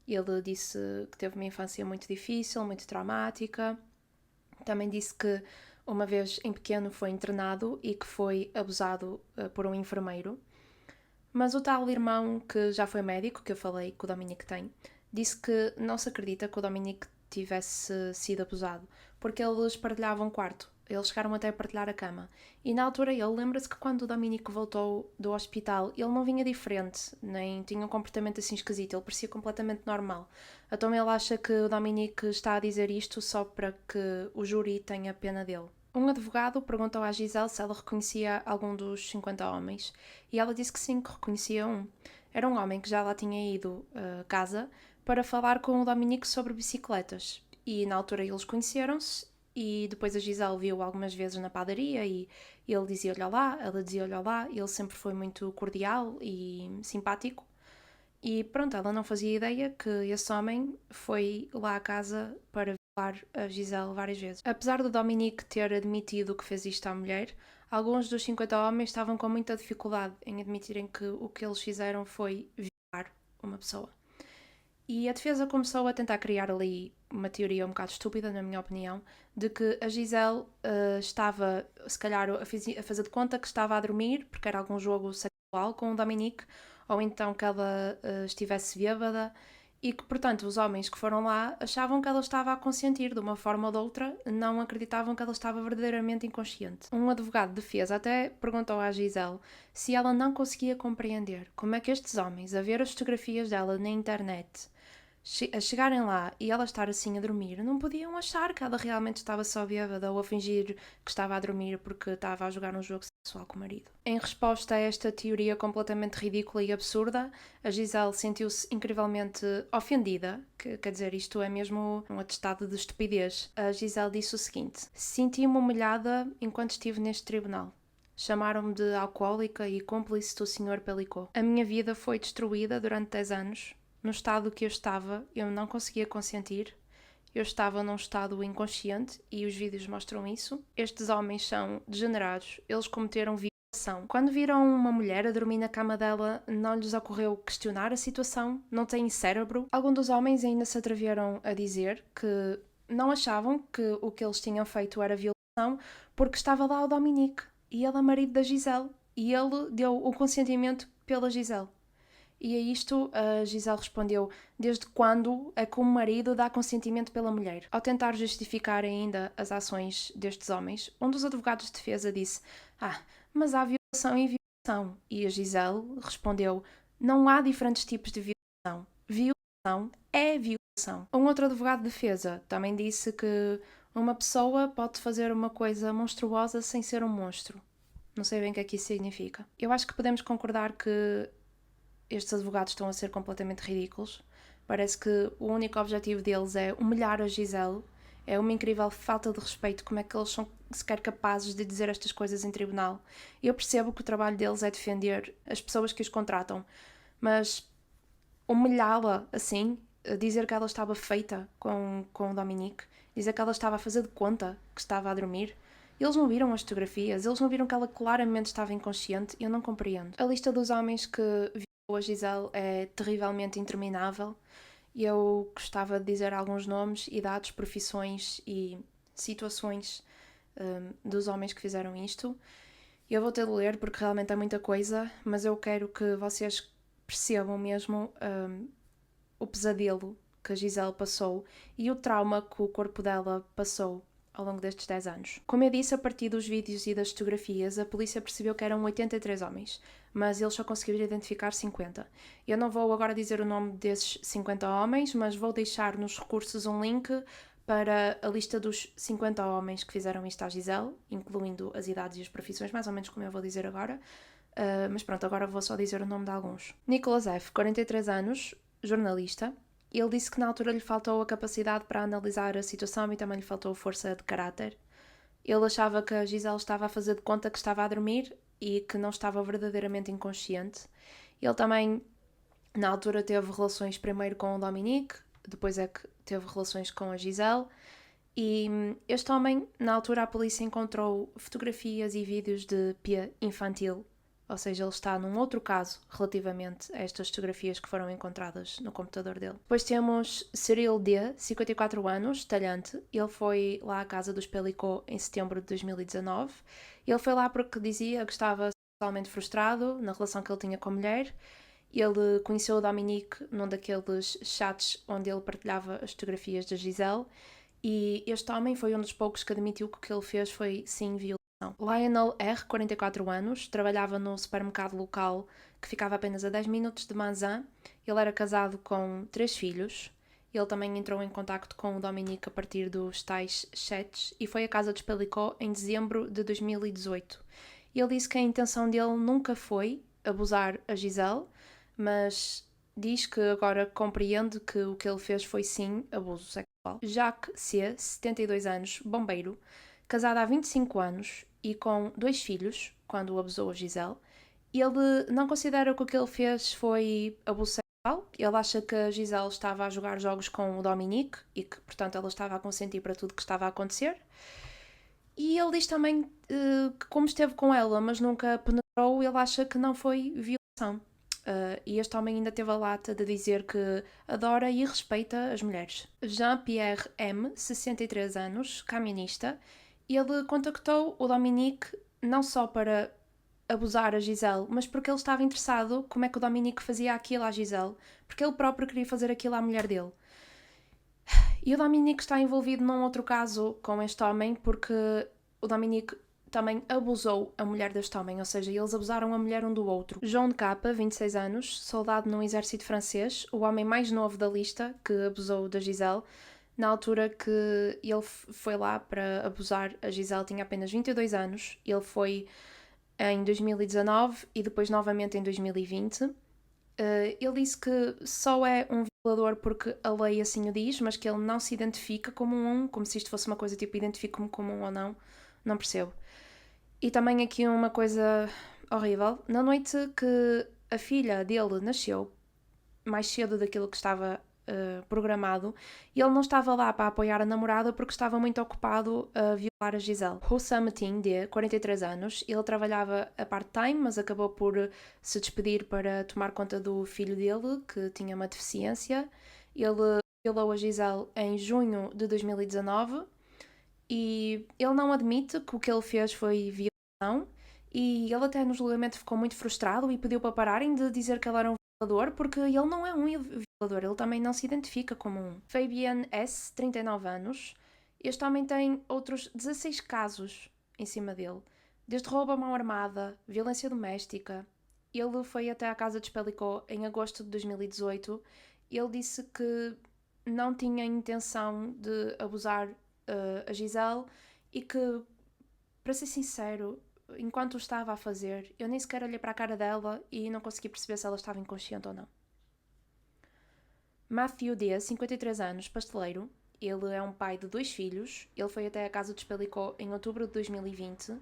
Ele disse que teve uma infância muito difícil, muito traumática. Também disse que uma vez em pequeno foi internado e que foi abusado por um enfermeiro. Mas o tal irmão que já foi médico, que eu falei que o Dominique tem, disse que não se acredita que o Dominique tivesse sido abusado, porque eles partilhavam um quarto. Eles chegaram até a partilhar a cama. E na altura ele lembra-se que quando o Dominique voltou do hospital, ele não vinha diferente, nem tinha um comportamento assim esquisito, ele parecia completamente normal. Então ele acha que o Dominique está a dizer isto só para que o júri tenha pena dele. Um advogado perguntou à Gisele se ela reconhecia algum dos 50 homens e ela disse que sim, que reconhecia um. Era um homem que já lá tinha ido a casa para falar com o Dominique sobre bicicletas e na altura eles conheceram-se e depois a Gisele viu algumas vezes na padaria e ele dizia-lhe olá, ela dizia-lhe olá, ele sempre foi muito cordial e simpático. E pronto, ela não fazia ideia que esse homem foi lá à casa para violar a Gisele várias vezes. Apesar do Dominique ter admitido que fez isto à mulher, alguns dos 50 homens estavam com muita dificuldade em admitirem que o que eles fizeram foi violar uma pessoa. E a defesa começou a tentar criar ali uma teoria um bocado estúpida, na minha opinião, de que a Gisele estava, se calhar, a fazer de conta que estava a dormir, porque era algum jogo sexual com o Dominique, ou então que ela estivesse bêbada, e que, portanto, os homens que foram lá achavam que ela estava a consentir de uma forma ou de outra, não acreditavam que ela estava verdadeiramente inconsciente. Um advogado de defesa até perguntou à Gisele se ela não conseguia compreender como é que estes homens, a ver as fotografias dela na internet, A chegarem lá e ela estar assim a dormir, não podiam achar que ela realmente estava só bêbada ou a fingir que estava a dormir porque estava a jogar um jogo sexual com o marido. Em resposta a esta teoria completamente ridícula e absurda, a Gisele sentiu-se incrivelmente ofendida, que quer dizer, isto é mesmo um atestado de estupidez. A Gisele disse o seguinte: senti-me humilhada enquanto estive neste tribunal. Chamaram-me de alcoólica e cúmplice do Sr. Pelicot. A minha vida foi destruída durante 10 anos. No estado que eu estava, eu não conseguia consentir. Eu estava num estado inconsciente e os vídeos mostram isso. Estes homens são degenerados. Eles cometeram violação. Quando viram uma mulher a dormir na cama dela, não lhes ocorreu questionar a situação? Não têm cérebro? Alguns dos homens ainda se atreveram a dizer que não achavam que o que eles tinham feito era violação porque estava lá o Dominique e ele é marido da Gisele e ele deu o consentimento pela Gisele. E a isto a Gisele respondeu: desde quando é que o marido dá consentimento pela mulher? Ao tentar justificar ainda as ações destes homens, um dos advogados de defesa disse: mas há violação e violação. E a Gisele respondeu: não há diferentes tipos de violação. Violação é violação. Um outro advogado de defesa também disse que uma pessoa pode fazer uma coisa monstruosa sem ser um monstro. Não sei bem o que é que isso significa. Eu acho que podemos concordar que estes advogados estão a ser completamente ridículos. Parece que o único objetivo deles é humilhar a Gisele. É uma incrível falta de respeito como é que eles são sequer capazes de dizer estas coisas em tribunal. Eu percebo que o trabalho deles é defender as pessoas que os contratam, mas humilhá-la assim, dizer que ela estava feita com o Dominique, dizer que ela estava a fazer de conta que estava a dormir. Eles não viram as fotografias, eles não viram que ela claramente estava inconsciente. Eu não compreendo. A lista dos homens que violou a Gisele é terrivelmente interminável e eu gostava de dizer alguns nomes, idades, profissões e situações dos homens que fizeram isto. Eu vou ter de ler porque realmente é muita coisa, mas eu quero que vocês percebam mesmo o pesadelo que a Gisele passou e o trauma que o corpo dela passou ao longo destes 10 anos. Como eu disse, a partir dos vídeos e das fotografias, a polícia percebeu que eram 83 homens, mas eles só conseguiram identificar 50. Eu não vou agora dizer o nome desses 50 homens, mas vou deixar nos recursos um link para a lista dos 50 homens que fizeram isto à Gisele, incluindo as idades e as profissões, mais ou menos como eu vou dizer agora. Mas pronto, agora vou só dizer o nome de alguns. Nicholas F., 43 anos, jornalista. Ele disse que na altura lhe faltou a capacidade para analisar a situação e também lhe faltou força de caráter. Ele achava que a Gisele estava a fazer de conta que estava a dormir e que não estava verdadeiramente inconsciente. Ele também, na altura, teve relações primeiro com o Dominique, depois é que teve relações com a Gisele. E este homem, na altura, a polícia encontrou fotografias e vídeos de pia infantil. Ou seja, ele está num outro caso relativamente a estas fotografias que foram encontradas no computador dele. Depois temos Cyril D., 54 anos, talhante. Ele foi lá à casa dos Pelicot em setembro de 2019. Ele foi lá porque dizia que estava totalmente frustrado na relação que ele tinha com a mulher. Ele conheceu o Dominique num daqueles chats onde ele partilhava as fotografias da Gisele. E este homem foi um dos poucos que admitiu que o que ele fez foi, sim, violação. Lionel R., 44 anos, trabalhava no supermercado local que ficava apenas a 10 minutos de Manzan. Ele era casado com 3 filhos. Ele também entrou em contacto com o Dominique a partir dos tais chats e foi à casa dos Pelicot em dezembro de 2018. Ele disse que a intenção dele nunca foi abusar a Gisele, mas diz que agora compreende que o que ele fez foi sim abuso sexual. Jacques C., 72 anos, bombeiro, casado há 25 anos e com 2 filhos, quando abusou a Gisele. Ele não considera que o que ele fez foi abuso sexual. Ele acha que a Gisele estava a jogar jogos com o Dominique e que, portanto, ela estava a consentir para tudo que estava a acontecer. E ele diz também que como esteve com ela, mas nunca penetrou, ele acha que não foi violação. E este homem ainda teve a lata de dizer que adora e respeita as mulheres. Jean-Pierre M., 63 anos, camionista, ele contactou o Dominique não só para abusar a Gisele, mas porque ele estava interessado como é que o Dominique fazia aquilo à Gisele, porque ele próprio queria fazer aquilo à mulher dele. E o Dominique está envolvido num outro caso com este homem porque o Dominique também abusou a mulher deste homem, ou seja, eles abusaram a mulher um do outro. João de Capa, 26 anos, soldado no exército francês, o homem mais novo da lista que abusou da Gisele. Na altura que ele foi lá para abusar, a Gisele tinha apenas 22 anos. Ele foi em 2019 e depois novamente em 2020. Ele disse que só é um violador porque a lei assim o diz, mas que ele não se identifica como um, como se isto fosse uma coisa tipo identifico-me como um ou não. Não percebo. E também aqui uma coisa horrível. Na noite que a filha dele nasceu, mais cedo daquilo que estava programado, ele não estava lá para apoiar a namorada porque estava muito ocupado a violar a Gisele. Hussam Metin, de 43 anos, ele trabalhava a part-time, mas acabou por se despedir para tomar conta do filho dele, que tinha uma deficiência. Ele violou a Gisele em junho de 2019 e ele não admite que o que ele fez foi violação, e ele até no julgamento ficou muito frustrado e pediu para pararem de dizer que ele era um violador, porque ele não é um violador, ele também não se identifica como um. Fabian S., 39 anos, este homem tem outros 16 casos em cima dele, desde roubo à mão armada, violência doméstica. Ele foi até à casa de Espelicó em agosto de 2018. Ele disse que não tinha intenção de abusar a Gisele e que, para ser sincero, enquanto o estava a fazer, eu nem sequer olhei para a cara dela e não consegui perceber se ela estava inconsciente ou não. Matthew D., 53 anos, pasteleiro. Ele é um pai de 2 filhos. Ele foi até a casa de Espelicó em outubro de 2020.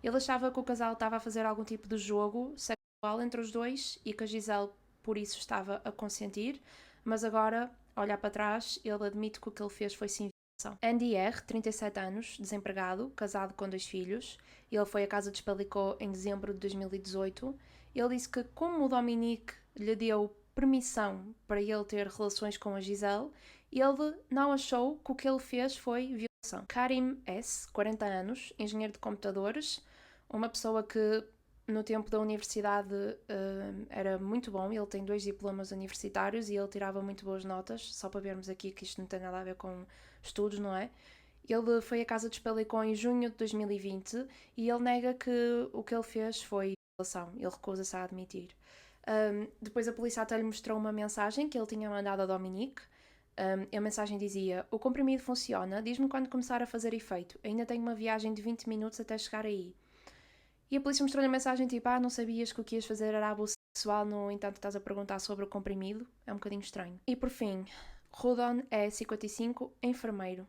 Ele achava que o casal estava a fazer algum tipo de jogo sexual entre os dois e que a Gisele por isso estava a consentir, mas agora, olhar para trás, ele admite que o que ele fez foi sim violação. Andy R., 37 anos, desempregado, casado com 2 filhos. Ele foi à casa de Espelicó em dezembro de 2018. Ele disse que, como o Dominique lhe deu permissão para ele ter relações com a Gisele, ele não achou que o que ele fez foi violação. Karim S., 40 anos, engenheiro de computadores, uma pessoa que no tempo da universidade era muito bom. Ele tem 2 diplomas universitários e ele tirava muito boas notas, só para vermos aqui que isto não tem nada a ver com estudos, não é? Ele foi à casa de Espelicó em junho de 2020 e ele nega que o que ele fez foi violação. Ele recusa-se a admitir. Depois a polícia até lhe mostrou uma mensagem que ele tinha mandado a Dominique. A mensagem dizia: o comprimido funciona, diz-me quando começar a fazer efeito. Ainda tenho uma viagem de 20 minutos até chegar aí. E a polícia mostrou-lhe a mensagem tipo: não sabias que o que ias fazer era abuso sexual, no entanto estás a perguntar sobre o comprimido? É um bocadinho estranho. E por fim, Rudon é 55, enfermeiro.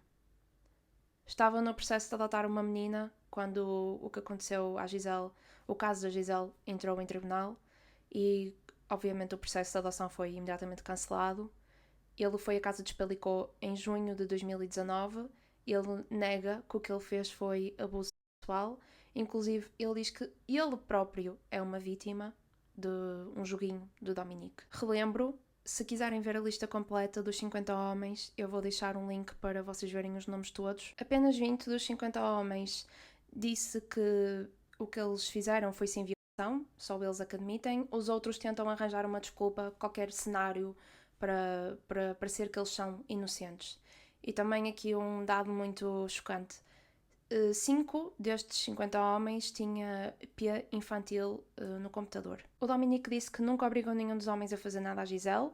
Estava no processo de adotar uma menina quando o que aconteceu à Gisele, o caso da Gisele, entrou em tribunal e obviamente o processo de adoção foi imediatamente cancelado. Ele foi à casa de Espelicó em junho de 2019. Ele nega que o que ele fez foi abuso sexual. Inclusive, ele diz que ele próprio é uma vítima de um joguinho do Dominique. Relembro, se quiserem ver a lista completa dos 50 homens, eu vou deixar um link para vocês verem os nomes todos. Apenas 20 dos 50 homens disse que o que eles fizeram foi sem violação, só eles a que admitem. Os outros tentam arranjar uma desculpa, qualquer cenário, para parecer que eles são inocentes. E também aqui um dado muito chocante: 5 destes 50 homens tinha P infantil no computador. O Dominique disse que nunca obrigou nenhum dos homens a fazer nada à Gisele,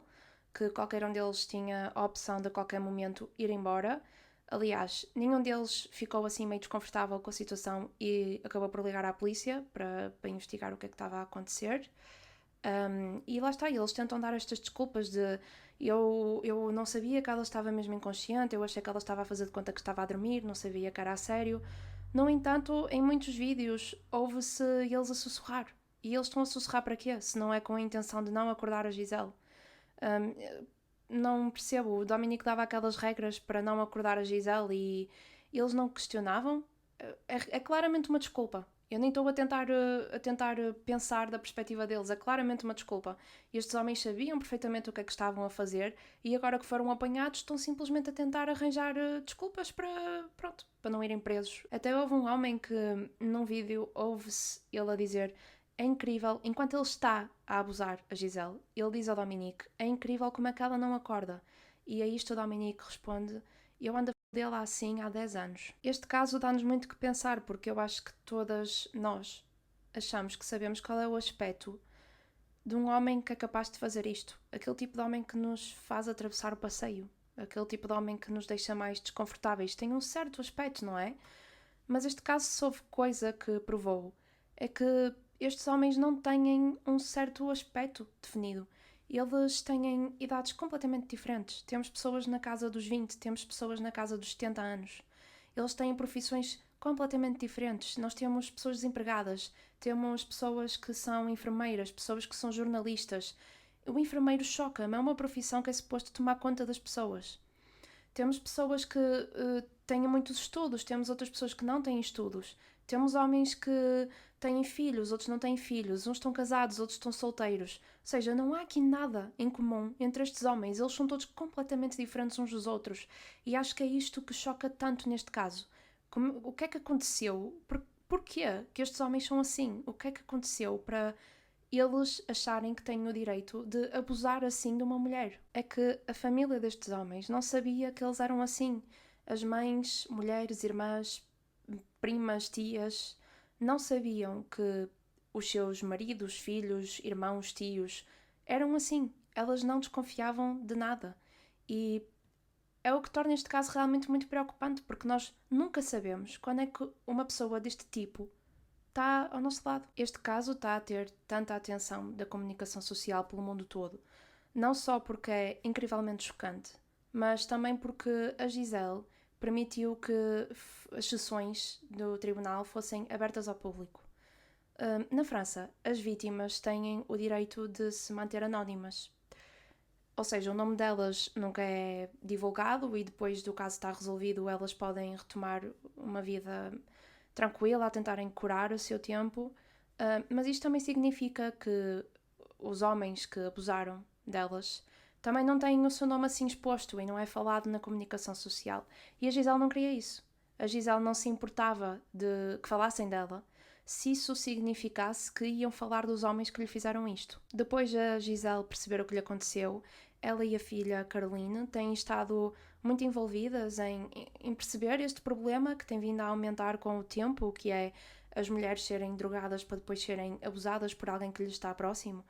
que qualquer um deles tinha a opção de a qualquer momento ir embora. Aliás, nenhum deles ficou assim meio desconfortável com a situação e acabou por ligar à polícia para investigar o que é que estava a acontecer. E lá está, eles tentam dar estas desculpas de eu não sabia que ela estava mesmo inconsciente, eu achei que ela estava a fazer de conta que estava a dormir, não sabia que era a sério. No entanto, em muitos vídeos ouve-se eles a sussurrar. E eles estão a sussurrar para quê? Se não é com a intenção de não acordar a Gisele. Não percebo, o Dominique dava aquelas regras para não acordar a Gisele e eles não questionavam. É claramente uma desculpa. Eu nem estou a tentar pensar da perspectiva deles. É claramente uma desculpa. Estes homens sabiam perfeitamente o que é que estavam a fazer e agora que foram apanhados estão simplesmente a tentar arranjar desculpas para não irem presos. Até houve um homem que num vídeo ouve-se ele a dizer: é incrível, enquanto ele está a abusar a Gisele, ele diz ao Dominique: é incrível como é que ela não acorda. E a isto o Dominique responde: eu ando a dele assim há 10 anos. Este caso dá-nos muito que pensar, porque eu acho que todas nós achamos que sabemos qual é o aspecto de um homem que é capaz de fazer isto. Aquele tipo de homem que nos faz atravessar o passeio. Aquele tipo de homem que nos deixa mais desconfortáveis. Tem um certo aspecto, não é? Mas este caso, se houve coisa que provou, é que estes homens não têm um certo aspecto definido. Eles têm idades completamente diferentes. Temos pessoas na casa dos 20, temos pessoas na casa dos 70 anos. Eles têm profissões completamente diferentes. Nós temos pessoas desempregadas, temos pessoas que são enfermeiras, pessoas que são jornalistas. O enfermeiro choca-me, é uma profissão que é suposto tomar conta das pessoas. Temos pessoas que têm muitos estudos, temos outras pessoas que não têm estudos. Temos homens que têm filhos, outros não têm filhos. Uns estão casados, outros estão solteiros. Ou seja, não há aqui nada em comum entre estes homens. Eles são todos completamente diferentes uns dos outros. E acho que é isto que choca tanto neste caso. O que é que aconteceu? Porquê que estes homens são assim? O que é que aconteceu para eles acharem que têm o direito de abusar assim de uma mulher? É que a família destes homens não sabia que eles eram assim. As mães, mulheres, irmãs, primas, tias, não sabiam que os seus maridos, filhos, irmãos, tios eram assim. Elas não desconfiavam de nada. E é o que torna este caso realmente muito preocupante, porque nós nunca sabemos quando é que uma pessoa deste tipo está ao nosso lado. Este caso está a ter tanta atenção da comunicação social pelo mundo todo, não só porque é incrivelmente chocante, mas também porque a Gisele permitiu que as sessões do tribunal fossem abertas ao público. Na França, as vítimas têm o direito de se manter anónimas. Ou seja, o nome delas nunca é divulgado e depois do caso estar resolvido elas podem retomar uma vida tranquila, a tentarem curar o seu tempo. Mas isto também significa que os homens que abusaram delas também não têm o seu nome assim exposto e não é falado na comunicação social. E a Gisele não queria isso. A Gisele não se importava de que falassem dela se isso significasse que iam falar dos homens que lhe fizeram isto. Depois a Gisele perceber o que lhe aconteceu, ela e a filha Caroline têm estado muito envolvidas em perceber este problema que tem vindo a aumentar com o tempo, que é as mulheres serem drogadas para depois serem abusadas por alguém que lhes está próximo.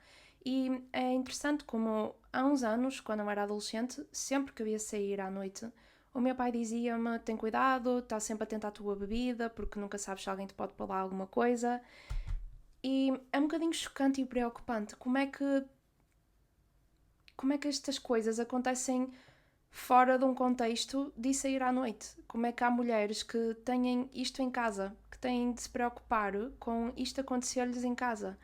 E é interessante como há uns anos, quando eu era adolescente, sempre que eu ia sair à noite, o meu pai dizia-me: tem cuidado, está sempre atento à tua bebida, porque nunca sabes se alguém te pode falar alguma coisa. E é um bocadinho chocante e preocupante como é que estas coisas acontecem fora de um contexto de sair à noite. Como é que há mulheres que têm isto em casa, que têm de se preocupar com isto acontecer-lhes em casa.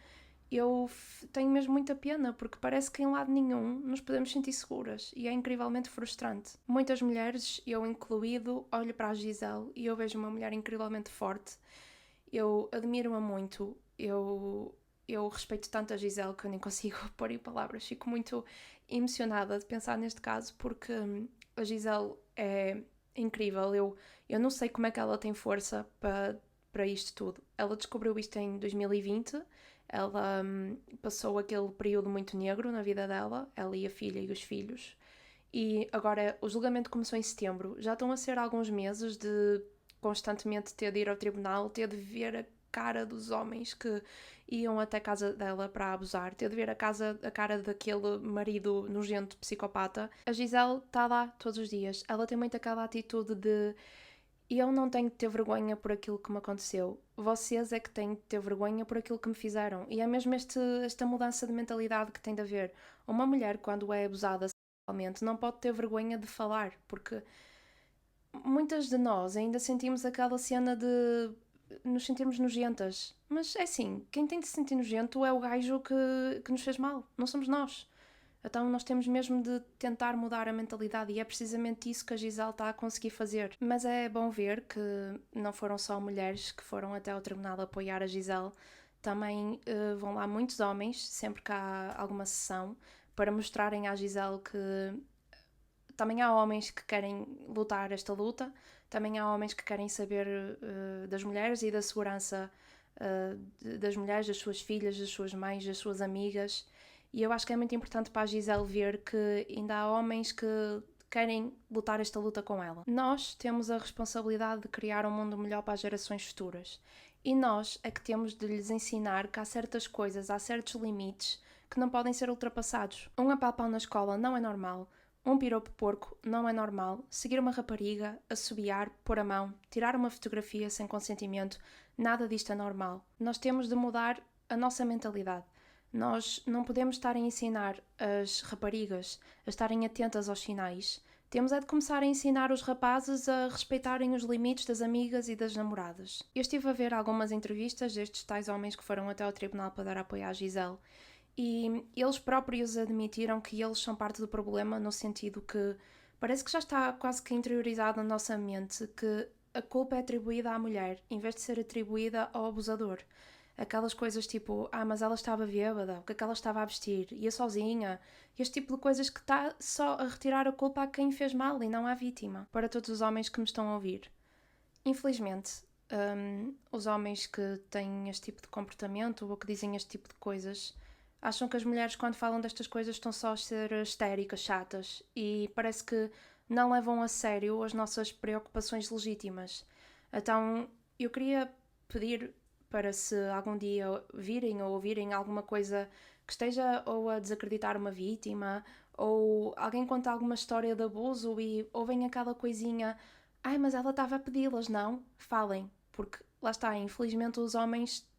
Eu tenho mesmo muita pena, porque parece que em lado nenhum nos podemos sentir seguras e é incrivelmente frustrante. Muitas mulheres, eu incluído, olho para a Gisele e eu vejo uma mulher incrivelmente forte. Eu admiro-a muito, eu respeito tanto a Gisele que eu nem consigo pôr em palavras. Fico muito emocionada de pensar neste caso, porque a Gisele é incrível. Eu não sei como é que ela tem força para isto tudo. Ela descobriu isto em 2020, ela passou aquele período muito negro na vida dela, ela e a filha e os filhos, e agora o julgamento começou em setembro. Já estão a ser alguns meses de constantemente ter de ir ao tribunal, ter de ver a cara dos homens que iam até a casa dela para abusar, ter de ver a cara daquele marido nojento, psicopata. A Gisele está lá todos os dias. Ela tem muito aquela atitude de: eu não tenho de ter vergonha por aquilo que me aconteceu. Vocês é que têm de ter vergonha por aquilo que me fizeram. E é mesmo esta mudança de mentalidade que tem de haver. Uma mulher, quando é abusada sexualmente, não pode ter vergonha de falar, porque muitas de nós ainda sentimos aquela cena de nos sentirmos nojentas. Mas é assim, quem tem de se sentir nojento é o gajo que nos fez mal, não somos nós. Então nós temos mesmo de tentar mudar a mentalidade e é precisamente isso que a Gisele está a conseguir fazer. Mas é bom ver que não foram só mulheres que foram até ao tribunal apoiar a Gisele, também vão lá muitos homens, sempre que há alguma sessão, para mostrarem à Gisele que também há homens que querem lutar esta luta, também há homens que querem saber das mulheres e da segurança das mulheres, das suas filhas, das suas mães, das suas amigas. E eu acho que é muito importante para a Gisele ver que ainda há homens que querem lutar esta luta com ela. Nós temos a responsabilidade de criar um mundo melhor para as gerações futuras. E nós é que temos de lhes ensinar que há certas coisas, há certos limites que não podem ser ultrapassados. Um apalpão na escola não é normal. Um piropo porco não é normal. Seguir uma rapariga, assobiar, pôr a mão, tirar uma fotografia sem consentimento, nada disto é normal. Nós temos de mudar a nossa mentalidade. Nós não podemos estar a ensinar as raparigas a estarem atentas aos sinais. Temos é de começar a ensinar os rapazes a respeitarem os limites das amigas e das namoradas. Eu estive a ver algumas entrevistas destes tais homens que foram até ao tribunal para dar apoio à Gisele e eles próprios admitiram que eles são parte do problema no sentido que parece que já está quase que interiorizado na nossa mente que a culpa é atribuída à mulher em vez de ser atribuída ao abusador. Aquelas coisas tipo, mas ela estava bêbada, o que é que ela estava a vestir, ia sozinha, este tipo de coisas que está só a retirar a culpa a quem fez mal e não à vítima. Para todos os homens que me estão a ouvir, infelizmente, os homens que têm este tipo de comportamento ou que dizem este tipo de coisas acham que as mulheres quando falam destas coisas estão só a ser histéricas, chatas e parece que não levam a sério as nossas preocupações legítimas. Então eu queria pedir para se algum dia virem ou ouvirem alguma coisa que esteja ou a desacreditar uma vítima ou alguém conta alguma história de abuso e ouvem aquela coisinha, mas ela estava a pedi-las, não? Falem, porque lá está, infelizmente os homens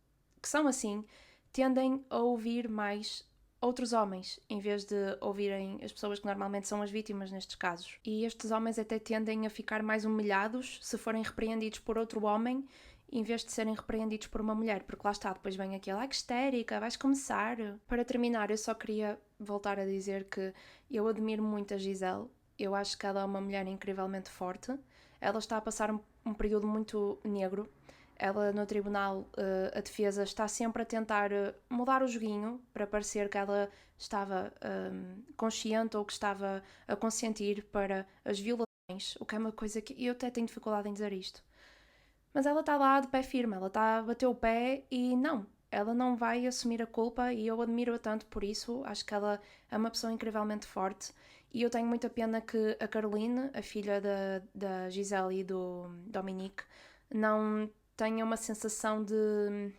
que são assim tendem a ouvir mais outros homens, em vez de ouvirem as pessoas que normalmente são as vítimas nestes casos. E estes homens até tendem a ficar mais humilhados se forem repreendidos por outro homem em vez de serem repreendidos por uma mulher, porque lá está, depois vem aquele, que histérica, vais começar. Para terminar, eu só queria voltar a dizer que eu admiro muito a Gisele, eu acho que ela é uma mulher incrivelmente forte, ela está a passar um período muito negro, ela no tribunal, a defesa está sempre a tentar mudar o joguinho para parecer que ela estava consciente ou que estava a consentir para as violações, o que é uma coisa que eu até tenho dificuldade em dizer isto. Mas ela está lá de pé firme, ela está a bater o pé e não, ela não vai assumir a culpa e eu admiro-a tanto por isso, acho que ela é uma pessoa incrivelmente forte e eu tenho muita pena que a Caroline, a filha da Gisele e do Dominique, não tenha uma sensação de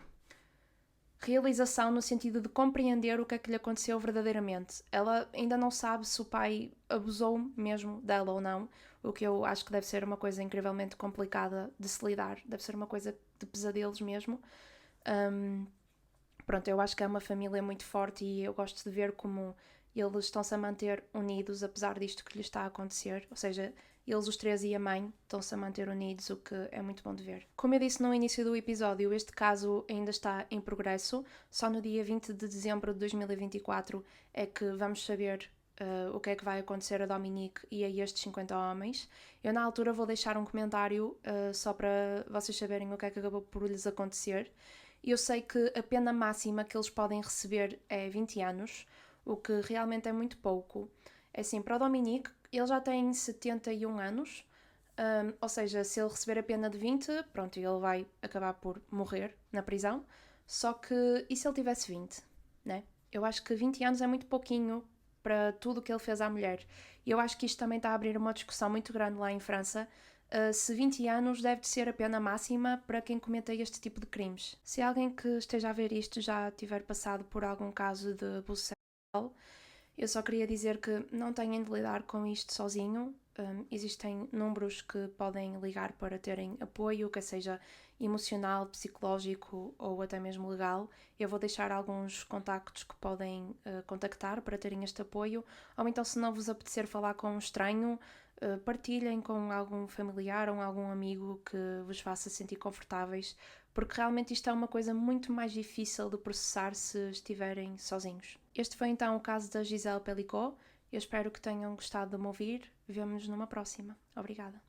realização no sentido de compreender o que é que lhe aconteceu verdadeiramente. Ela ainda não sabe se o pai abusou mesmo dela ou não, o que eu acho que deve ser uma coisa incrivelmente complicada de se lidar, deve ser uma coisa de pesadelos mesmo. Pronto, eu acho que é uma família muito forte e eu gosto de ver como eles estão-se a manter unidos apesar disto que lhes está a acontecer, ou seja, eles os três e a mãe estão-se a manter unidos, o que é muito bom de ver. Como eu disse no início do episódio, este caso ainda está em progresso, só no dia 20 de dezembro de 2024 é que vamos saber o que é que vai acontecer a Dominique e a estes 50 homens. Eu na altura vou deixar um comentário só para vocês saberem o que é que acabou por lhes acontecer. Eu sei que a pena máxima que eles podem receber é 20 anos, o que realmente é muito pouco. É assim, para o Dominique, ele já tem 71 anos, ou seja, se ele receber a pena de 20, pronto, ele vai acabar por morrer na prisão. Só que, e se ele tivesse 20, né? Eu acho que 20 anos é muito pouquinho para tudo o que ele fez à mulher. E eu acho que isto também está a abrir uma discussão muito grande lá em França, se 20 anos deve de ser a pena máxima para quem cometa este tipo de crimes. Se alguém que esteja a ver isto já tiver passado por algum caso de abuso sexual, eu só queria dizer que não tenham de lidar com isto sozinho. Existem números que podem ligar para terem apoio, quer seja emocional, psicológico ou até mesmo legal. Eu vou deixar alguns contactos que podem contactar para terem este apoio. Ou então, se não vos apetecer falar com um estranho, partilhem com algum familiar ou algum amigo que vos faça sentir confortáveis, porque realmente isto é uma coisa muito mais difícil de processar se estiverem sozinhos. Este foi então o caso da Gisele Pelicot. Eu espero que tenham gostado de me ouvir. Vemo-nos numa próxima. Obrigada.